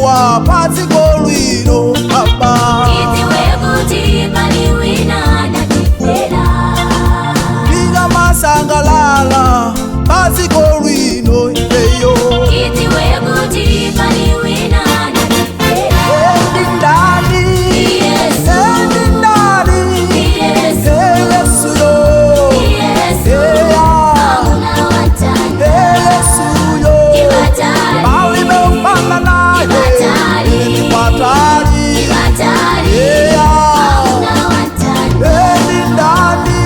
kudziwa padziko lino Baba. Tidziwe kuti pali wina anatifera. Tikamasangalala padziko lino ifeyo. Tidziwe kuti pali wina anatifera. Ndi ndani? Yesu. Ndi ndani? Yesu. Yesu yo. Yesu. Hauna watani. Yesu yo. Kibatari. Bali mefana naye. Kibatari. Kibatari. Kibatari. Hauna watani. Ndi ndani?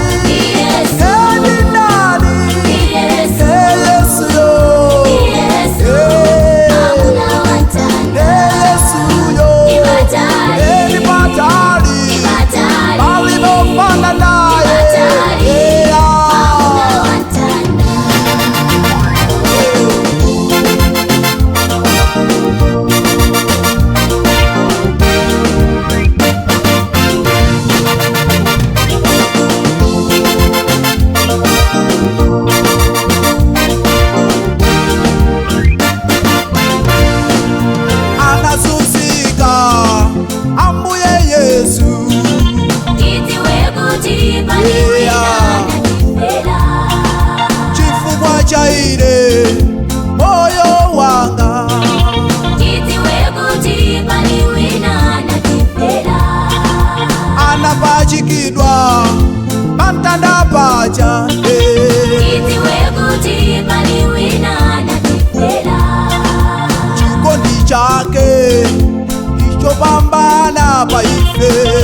Yesu. Ndi ndani? Yesu. Yesu yo. Yesu. Hauna watani. Yesu yo. Kibatari. Kibatari. Kibatari. Bali mefana naye. Kibatari. Hauna watani. Anazunzika ambuye Yesu. Tidziwe kuti pali wina anatifera. Chifukwa cha ine moyo wanga. Tidziwe kuti pali wina anatifera. Anapachikidwa pamtanda paja. Tidziwe kuti pali wina anatifera. Chikondi chake ichopambana pa ife.